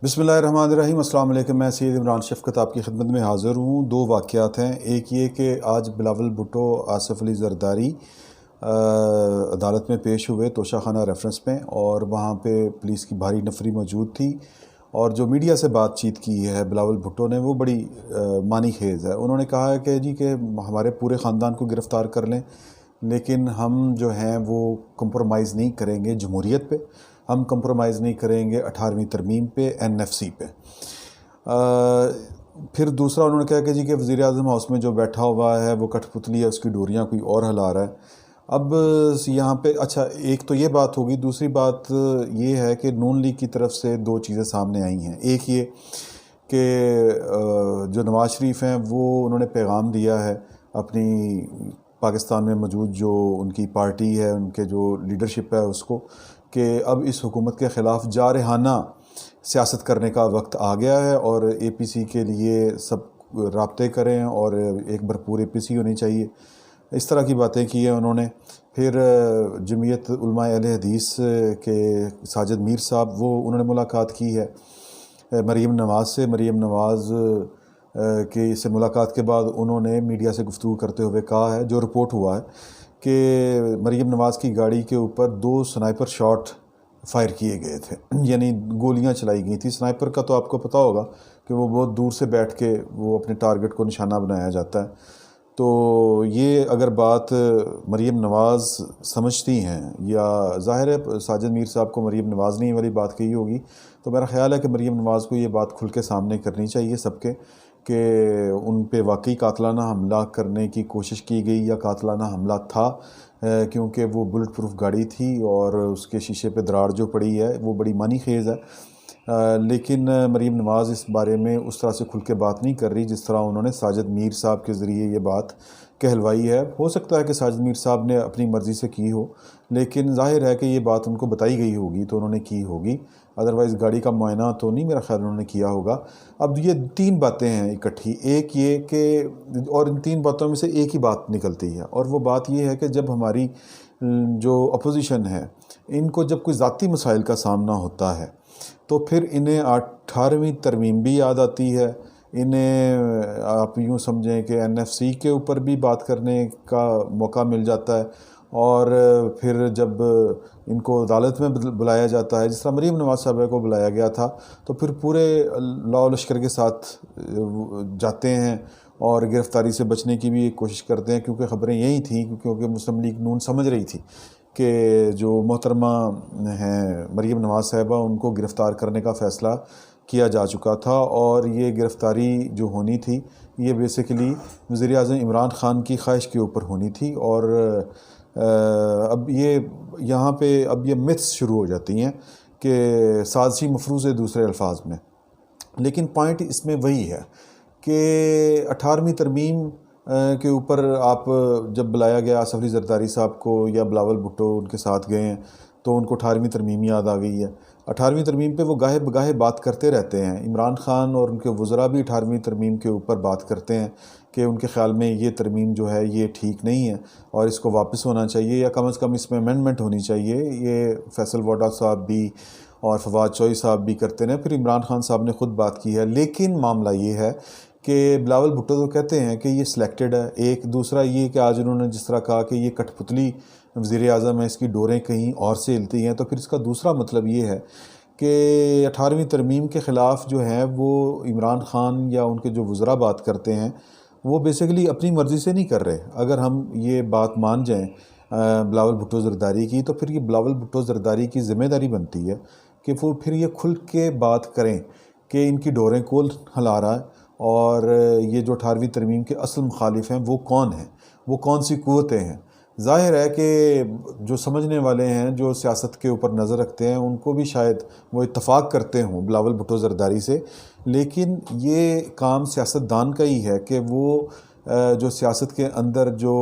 बिस्मिल्लाहिर्रहमानिर्रहीम। अस्सलाम वालेकुम। मैं सैयद इमरान शफ़क़त आपकी खिदमत में हाज़िर हूँ। दो वाक़यात हैं। एक ये कि आज बिलावल भुट्टो आसिफ अली ज़रदारी अदालत में पेश हुए तोशाखाना रेफरेंस में, और वहाँ पे पुलिस की भारी नफरी मौजूद थी, और जो मीडिया से बातचीत की है बिलावल भुट्टो ने वो बड़ी मानी खेज़ है। उन्होंने कहा है कि जी कि हमारे पूरे ख़ानदान को गिरफ़्तार कर लें, लेकिन हम जो हैं वो कंप्रोमाइज़ नहीं करेंगे जमहूरियत पे, हम कंप्रोमाइज़ नहीं करेंगे 18वीं तरमीम पे, NFC पे। फिर दूसरा उन्होंने कहा कि जी कि वज़ीर-ए-आज़म हाउस में जो बैठा हुआ है वो कठपुतली है, उसकी डोरियाँ कोई और हिला रहा है। अब यहाँ पे अच्छा, एक तो ये बात होगी। दूसरी बात ये है कि नून लीग की तरफ से दो चीज़ें सामने आई हैं। एक ये कि जो नवाज़ शरीफ हैं वो उन्होंने पैगाम दिया है अपनी पाकिस्तान में मौजूद जो उनकी पार्टी है, उनके जो लीडरशिप है उसको, कि अब इस हुकूमत के ख़िलाफ़ जारहाना सियासत करने का वक्त आ गया है, और APC के लिए सब राब्ते करें और एक भरपूर APC होनी चाहिए। इस तरह की बातें की हैं उन्होंने। फिर जमीयत उलमा अहले हदीस के साजिद मीर साहब, वो उन्होंने मुलाकात की है मरीम नवाज़ से। मरीम नवाज़ की से मुलाकात के बाद उन्होंने मीडिया से गुफ्तगू करते हुए कहा है, जो रिपोर्ट हुआ है कि मरीम नवाज़ की गाड़ी के ऊपर 2 स्नाइपर शॉट फायर किए गए थे, यानी गोलियां चलाई गई थी। स्नाइपर का तो आपको पता होगा कि वो बहुत दूर से बैठ के वो अपने टारगेट को निशाना बनाया जाता है। तो ये अगर बात मरीम नवाज़ समझती हैं, या ज़ाहिर है साजिद मीर साहब को मरीम नवाज़ ने ये वाली बात कही होगी, तो मेरा ख़्याल है कि मरीम नवाज़ को ये बात खुल के सामने करनी चाहिए सबके, कि उन पे वाकई कातलाना हमला करने की कोशिश की गई या कातलाना हमला था, क्योंकि वो बुलेट प्रूफ गाड़ी थी और उसके शीशे पे दरार जो पड़ी है वो बड़ी मानी खेज़ है। लेकिन मरीम नवाज़ इस बारे में उस तरह से खुल के बात नहीं कर रही जिस तरह उन्होंने साजिद मीर साहब के ज़रिए ये बात कहलवाई है। हो सकता है कि साजिद मीर साहब ने अपनी मर्ज़ी से की हो, लेकिन ज़ाहिर है कि ये बात उनको बताई गई होगी तो उन्होंने की होगी, अदरवाइज़ गाड़ी का मुआयना तो नहीं मेरा ख़्याल उन्होंने किया होगा। अब ये 3 बातें हैं इकट्ठी। एक ये कि, और इन 3 बातों में से एक ही बात निकलती है, और वो बात ये है कि जब हमारी जो अपोजिशन है, इनको जब कोई ज़ाती मसाइल का सामना होता है तो फिर इन्हें 18वीं तरमीम भी याद आती है। इन्हें आप यूँ समझें कि NFC के ऊपर भी बात करने का मौका मिल जाता है, और फिर जब इनको अदालत में बुलाया जाता है, जिस तरह मरीम नवाज़ साहब को बुलाया गया था, तो फिर पूरे लॉ लश्कर के साथ जाते हैं और गिरफ़्तारी से बचने की भी कोशिश करते हैं, क्योंकि ख़बरें यही थी, क्योंकि मुस्लिम लीग नून समझ रही थी कि जो मोहतरमा हैं मरीम नवाज़ साहिबा, उनको गिरफ़्तार करने का फ़ैसला किया जा चुका था, और ये गिरफ़्तारी जो होनी थी ये बेसिकली वज़ीर-ए-आज़म इमरान ख़ान की ख्वाहिश के ऊपर होनी थी। और अब ये यहाँ पे अब ये मिथ्स शुरू हो जाती हैं कि साज़िशी मफरूज़ है दूसरे अल्फाज में, लेकिन पॉइंट इसमें वही है कि 18वीं तरमीम के ऊपर आप जब बुलाया गया आसिफ अली ज़रदारी साहब को, या बिलावल भुट्टो उनके साथ गए हैं, तो उनको 18वीं तरमीम याद आ गई है। 18वीं तरमीम पे वो गाहे बगाहे बात करते रहते हैं। इमरान ख़ान और उनके वज़रा भी 18वीं तरमीम के ऊपर बात करते हैं कि उनके ख़्याल में ये तरमीम जो है ये ठीक नहीं है और इसको वापस होना चाहिए, या कम से कम इसमें अमेंडमेंट होनी चाहिए। ये फैसल वाडा साहब भी और फवाद चौधरी साहब भी करते हैं, फिर इमरान ख़ान साहब ने ख़ुद बात की है। लेकिन मामला ये है कि बिलावल भुट्टो तो कहते हैं कि ये सिलेक्टेड है। एक दूसरा ये कि आज उन्होंने जिस तरह कहा कि ये कठपुतली वज़ीर-ए-आज़म है, इसकी डोरें कहीं और से हिलती हैं, तो फिर इसका दूसरा मतलब ये है कि 18वीं तरमीम के ख़िलाफ़ जो है वो इमरान ख़ान या उनके जो वज़रा बात करते हैं वो बेसिकली अपनी मर्ज़ी से नहीं कर रहे। अगर हम ये बात मान जाएं बिलावल भुट्टो ज़रदारी की, तो फिर ये बिलावल भुट्टो ज़रदारी की ज़िम्मेदारी बनती है कि वो फिर ये खुल के बात करें कि इनकी डोरें कौन हिला रहा है, और ये जो 18वीं तरमीम के असल मुखालिफ हैं वो कौन हैं, वो कौन सी क़ुव्वतें हैं। ज़ाहिर है कि जो समझने वाले हैं, जो सियासत के ऊपर नज़र रखते हैं, उनको भी शायद वो इत्तफ़ाक़ करते हों बिलावल भुट्टो ज़रदारी से, लेकिन ये काम सियासतदान का ही है कि वो जो सियासत के अंदर जो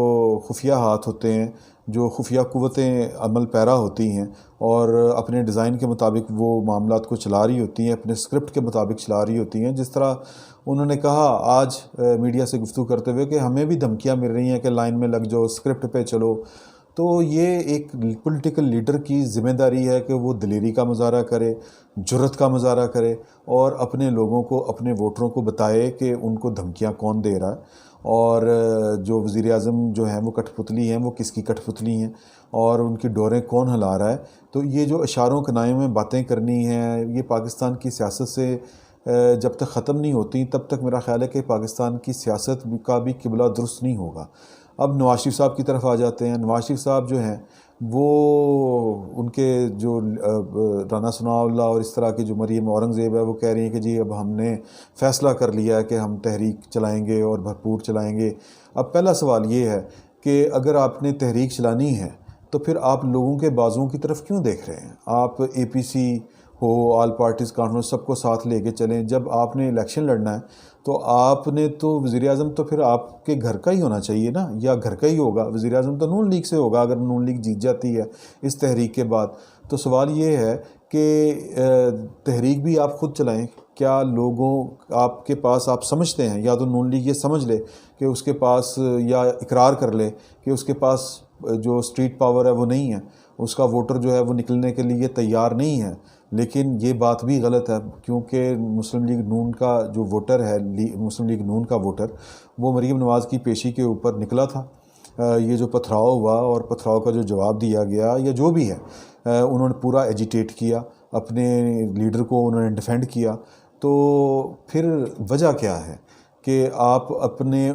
खुफिया हाथ होते हैं, जो खुफिया क़ुव्वतें अमल पैरा होती हैं और अपने डिज़ाइन के मुताबिक वो मामलात को चला रही होती हैं, अपने स्क्रिप्ट के मुताबिक चला रही होती हैं। जिस तरह उन्होंने कहा आज मीडिया से गुफ्तगू करते हुए कि हमें भी धमकियां मिल रही हैं कि लाइन में लग जाओ, स्क्रिप्ट पे चलो, تو یہ ایک پولیٹیکل لیڈر کی ذمہ داری ہے کہ وہ دلیری کا مظاہرہ کرے، جرت کا مظاہرہ کرے، اور اپنے لوگوں کو، اپنے ووٹروں کو بتائے کہ ان کو دھمکیاں کون دے رہا ہے، اور جو وزیر اعظم جو ہیں وہ کٹھ پتلی ہیں، وہ کس کی کٹھ پتلی ہیں، اور ان کی ڈوریں کون ہلا رہا ہے۔ تو یہ جو اشاروں کنائیوں میں باتیں کرنی ہیں، یہ پاکستان کی سیاست سے جب تک ختم نہیں ہوتی تب تک میرا خیال ہے کہ پاکستان کی سیاست کا بھی قبلہ درست نہیں ہوگا۔ اب نواز شریف صاحب کی طرف آ جاتے ہیں۔ نواز شریف صاحب جو ہیں وہ ان کے جو رانا ثناء اللہ اور اس طرح کی جو مریم اورنگزیب ہے، وہ کہہ رہی ہیں کہ جی اب ہم نے فیصلہ کر لیا ہے کہ ہم تحریک چلائیں گے اور بھرپور چلائیں گے۔ اب پہلا سوال یہ ہے کہ اگر آپ نے تحریک چلانی ہے تو پھر آپ لوگوں کے بازوؤں کی طرف کیوں دیکھ رہے ہیں؟ آپ اے پی سی ہو، آل پارٹیز کانفرنس، سب کو ساتھ لے کے چلیں۔ جب آپ نے الیکشن لڑنا ہے تو آپ نے تو وزیر اعظم تو پھر آپ کے گھر کا ہی ہونا چاہیے نا، یا گھر کا ہی ہوگا۔ وزیر اعظم تو نون لیگ سے ہوگا اگر نون لیگ جیت جاتی ہے اس تحریک کے بعد۔ تو سوال یہ ہے کہ تحریک بھی آپ خود چلائیں۔ کیا لوگوں آپ کے پاس، آپ سمجھتے ہیں، یا تو نون لیگ یہ سمجھ لے کہ اس کے پاس، یا اقرار کر لے کہ اس کے پاس جو اسٹریٹ پاور ہے وہ نہیں ہے، اس کا ووٹر جو ہے وہ نکلنے کے لیے تیار نہیں ہے۔ لیکن یہ بات بھی غلط ہے، کیونکہ مسلم لیگ نون کا جو ووٹر ہے، مسلم لیگ نون کا ووٹر، وہ مریم نواز کی پیشی کے اوپر نکلا تھا۔ یہ جو پتھراؤ ہوا اور پتھراؤ کا جو جواب دیا گیا یا جو بھی ہے، انہوں نے پورا ایجیٹیٹ کیا، اپنے لیڈر کو انہوں نے ڈیفینڈ کیا۔ تو پھر وجہ کیا ہے کہ آپ اپنے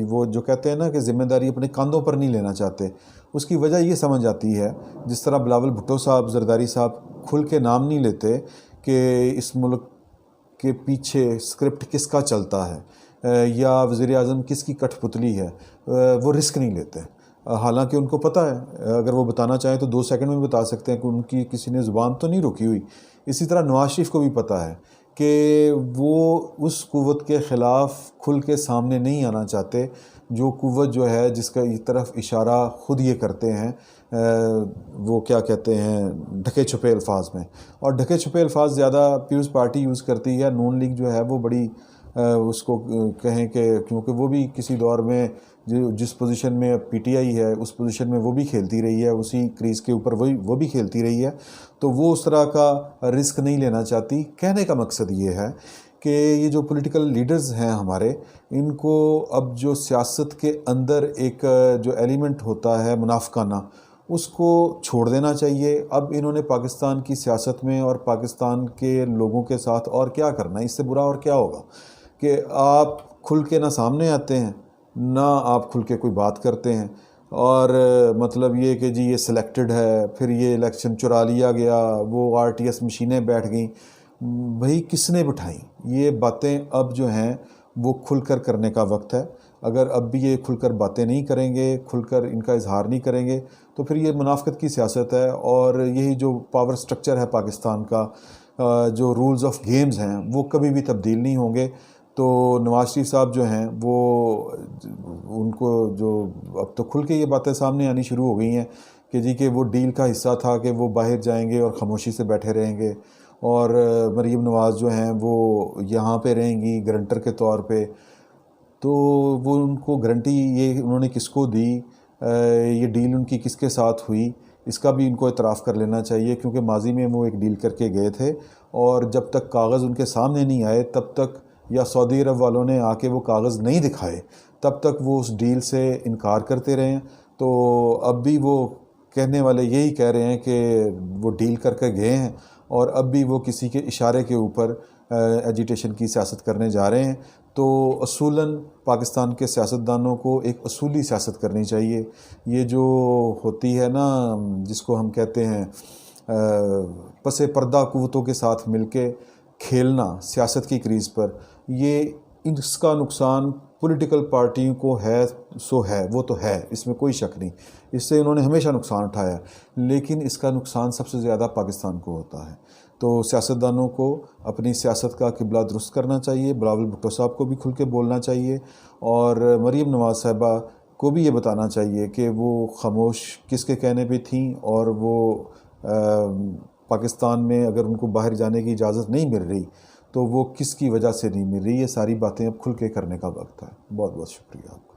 وہ جو کہتے ہیں نا کہ ذمہ داری اپنے کاندھوں پر نہیں لینا چاہتے؟ اس کی وجہ یہ سمجھ آتی ہے، جس طرح بلاول بھٹو صاحب، زرداری صاحب کھل کے نام نہیں لیتے کہ اس ملک کے پیچھے اسکرپٹ کس کا چلتا ہے یا وزیر اعظم کس کی کٹھ پتلی ہے، وہ رسک نہیں لیتے، حالانکہ ان کو پتہ ہے۔ اگر وہ بتانا چاہیں تو 2 سیکنڈ میں بتا سکتے ہیں کہ ان کی کسی نے زبان تو نہیں روکی ہوئی۔ اسی طرح نواز شریف کو بھی پتہ ہے کہ وہ اس قوت کے خلاف کھل کے سامنے نہیں آنا چاہتے، جو قوت جو ہے جس کا طرف اشارہ خود یہ کرتے ہیں، وہ کیا کہتے ہیں، ڈھکے چھپے الفاظ میں۔ اور ڈھکے چھپے الفاظ زیادہ پیپلز پارٹی یوز کرتی ہے، نون لیگ جو ہے وہ بڑی اس کو کہیں کہ کیونکہ وہ بھی کسی دور میں جس پوزیشن میں پی ٹی آئی ہے اس پوزیشن میں وہ بھی کھیلتی رہی ہے، اسی کریز کے اوپر وہ بھی کھیلتی رہی ہے، تو وہ اس طرح کا رسک نہیں لینا چاہتی۔ کہنے کا مقصد یہ ہے کہ یہ جو پولیٹیکل لیڈرز ہیں ہمارے، ان کو اب جو سیاست کے اندر ایک جو ایلیمنٹ ہوتا ہے منافقانہ، اس کو چھوڑ دینا چاہیے۔ اب انہوں نے پاکستان کی سیاست میں اور پاکستان کے لوگوں کے ساتھ اور کیا کرنا ہے؟ اس سے برا اور کیا ہوگا کہ آپ کھل کے نہ سامنے آتے ہیں، نہ آپ کھل کے کوئی بات کرتے ہیں، اور مطلب یہ کہ جی یہ سلیکٹڈ ہے، پھر یہ الیکشن چرا لیا گیا، وہ آر ٹی ایس مشینیں بیٹھ گئیں۔ بھئی کس نے بٹھائیں؟ یہ باتیں اب جو ہیں وہ کھل کر کرنے کا وقت ہے۔ اگر اب بھی یہ کھل کر باتیں نہیں کریں گے، کھل کر ان کا اظہار نہیں کریں گے، تو پھر یہ منافقت کی سیاست ہے، اور یہی جو پاور سٹرکچر ہے پاکستان کا، جو رولز آف گیمز ہیں، وہ کبھی بھی تبدیل نہیں ہوں گے۔ تو نواز شریف صاحب جو ہیں وہ ان کو جو اب تو کھل کے یہ باتیں سامنے آنی شروع ہو گئی ہیں کہ جی کہ وہ ڈیل کا حصہ تھا کہ وہ باہر جائیں گے اور خاموشی سے بیٹھے رہیں گے، اور مریم نواز جو ہیں وہ یہاں پہ رہیں گی گرنٹر کے طور پہ۔ تو وہ ان کو گارنٹی یہ انہوں نے کس کو دی، یہ ڈیل ان کی کس کے ساتھ ہوئی، اس کا بھی ان کو اعتراف کر لینا چاہیے، کیونکہ ماضی میں وہ ایک ڈیل کر کے گئے تھے، اور جب تک کاغذ ان کے سامنے نہیں آئے تب تک، یا سعودی عرب والوں نے آ کے وہ کاغذ نہیں دکھائے تب تک وہ اس ڈیل سے انکار کرتے رہے ہیں۔ تو اب بھی وہ کہنے والے یہی کہہ رہے ہیں کہ وہ ڈیل کر کے گئے ہیں، اور اب بھی وہ کسی کے اشارے کے اوپر ایجیٹیشن کی سیاست کرنے جا رہے ہیں۔ تو اصولاً پاکستان کے سیاستدانوں کو ایک اصولی سیاست کرنی چاہیے۔ یہ جو ہوتی ہے نا جس کو ہم کہتے ہیں پس پردہ قوتوں کے ساتھ مل کے کھیلنا سیاست کی کریز پر، یہ اس کا نقصان پولیٹیکل پارٹیوں کو ہے سو ہے، وہ تو ہے، اس میں کوئی شک نہیں، اس سے انہوں نے ہمیشہ نقصان اٹھایا، لیکن اس کا نقصان سب سے زیادہ پاکستان کو ہوتا ہے۔ تو سیاستدانوں کو اپنی سیاست کا قبلہ درست کرنا چاہیے، بلاول بھٹو صاحب کو بھی کھل کے بولنا چاہیے، اور مریم نواز صاحبہ کو بھی یہ بتانا چاہیے کہ وہ خاموش کس کے کہنے پہ تھیں، اور وہ پاکستان میں اگر ان کو باہر جانے کی اجازت نہیں مل رہی تو وہ کس کی وجہ سے نہیں مل رہی۔ یہ ساری باتیں اب کھل کے کرنے کا وقت ہے۔ بہت بہت شکریہ آپ کا۔